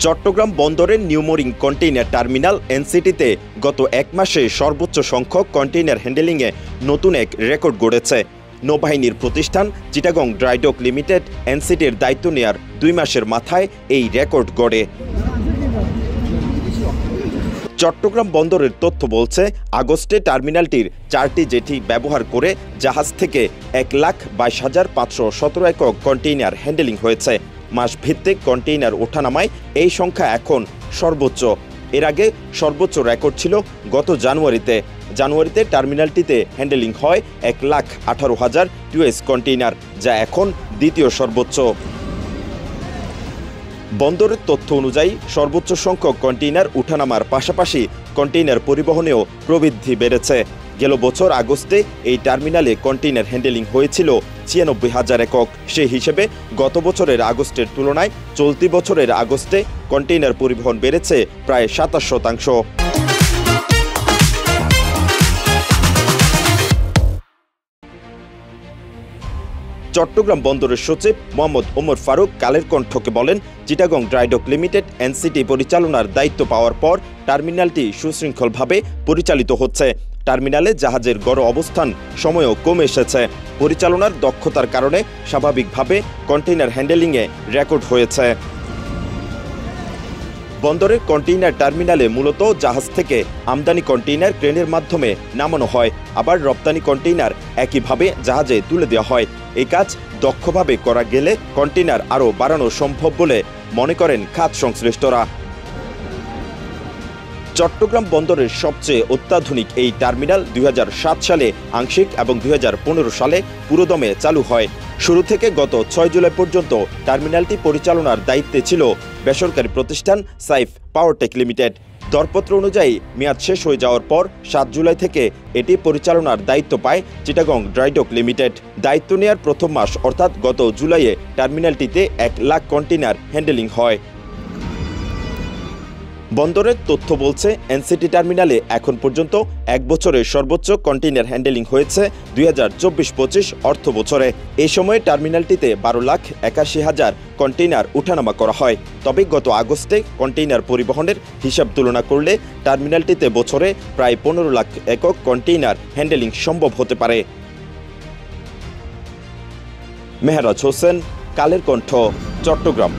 চট্টগ্রাম বন্দরের New Mooring container terminal এনসিটিতে গত এক মাসে সর্বোচ্চ সংখ্যক কন্টেইনার হ্যান্ডেলিংয়ে নতুন এক রেকর্ড গড়েছে। নৌবাহিনীর প্রতিষ্ঠান চিটাগং ড্রাই ডক লিমিটেড এনসিটির দায়িত্ব নেয়ার 2 মাসের মাথায় এই রেকর্ড গড়ে। চট্টগ্রাম বন্দরের তথ্য বলছে, আগস্টে টার্মিনালটির 4টি জেটি ব্যবহার করে জাহাজ থেকে 1,22,517 একক কন্টেইনার হ্যান্ডেলিং হয়েছে। মাস ভিত্তিক কন্টেইনার ওঠানামায় এই সংখ্যা এখন সর্বোচ্চ। এর আগে সর্বোচ্চ রেকর্ড ছিল গত জানুয়ারিতে টার্মিনালটিতে হ্যান্ডেলিং হয় 1,18,000 টিউএস কন্টেইনার, যা এখন দ্বিতীয় সর্বোচ্চ। বন্দরের তথ্য অনুযায়ী সর্বোচ্চ সংখ্যক কন্টেইনার উঠানামার পাশাপাশি কন্টেইনার পরিবহনেও প্রবৃদ্ধি বেড়েছে। গেল বছর আগস্টে এই টার্মিনালে কন্টেইনার হ্যান্ডেলিং হয়েছিল 96,000 একক। সেই হিসেবে গত বছরের আগস্টের তুলনায় চলতি বছরের আগস্টে কন্টেইনার পরিবহন বেড়েছে প্রায় 27%। চট্টগ্রাম বন্দরের সচিব মোহাম্মদ ওমর ফারুক কালের কণ্ঠকে বলেন, Chittagong dry doc limited NCT পরিচালনার দায়িত্ব পাওয়ার পর টার্মিনালটি সুশৃঙ্খলভাবে পরিচালিত হচ্ছে। টার্মিনালে জাহাজের গড় অবস্থান সময়ও কমে এসেছে। পরিচালনার দক্ষতার কারণে স্বাভাবিকভাবে কন্টেইনার হ্যান্ডেলিংয়ে রেকর্ড হয়েছে। বন্দরের কন্টেইনার টার্মিনালে মূলত জাহাজ থেকে আমদানি কন্টেইনার ক্রেনের মাধ্যমে নামানো হয়, আবার রপ্তানি কন্টেইনার একইভাবে জাহাজে তুলে দেওয়া হয়। এই কাজ দক্ষভাবে করা গেলে কন্টেইনার আরও বাড়ানো সম্ভব বলে মনে করেন খাত সংশ্লিষ্টরা। চট্টগ্রাম বন্দরের সবচেয়ে অত্যাধুনিক এই টার্মিনাল 2007 সালে আংশিক এবং 2015 সালে পুরোদমে চালু হয়। শুরু থেকে গত 6 জুলাই পর্যন্ত টার্মিনালটি পরিচালনার দায়িত্বে ছিল বেসরকারি প্রতিষ্ঠান সাইফ পাওয়ারটেক লিমিটেড। দরপত্র অনুযায়ী মেয়াদ শেষ হয়ে যাওয়ার পর 7 জুলাই থেকে এটি পরিচালনার দায়িত্ব পায় চিটাগং ড্রাই ডক লিমিটেড। দায়িত্ব নেয়ার প্রথম মাস অর্থাৎ গত জুলাইয়ে টার্মিনালটিতে 1 লাখ কন্টেইনার হ্যান্ডেলিং হয়। বন্দরের তথ্য বলছে, এনসিটি টার্মিনালে এখন পর্যন্ত 1 বছরের সর্বোচ্চ কন্টেইনার হ্যান্ডেলিং হয়েছে 2024-25 অর্থ বছরে। এই সময়ে টার্মিনালটিতে 12,81,000 কন্টেইনার উঠানামা করা হয়। তবে গত আগস্টে কন্টেইনার পরিবহনের হিসাব তুলনা করলে টার্মিনালটিতে বছরে প্রায় 15 লাখ একক কন্টেইনার হ্যান্ডেলিং সম্ভব হতে পারে। মেহরাজ হোসেন, কালের কণ্ঠ, চট্টগ্রাম।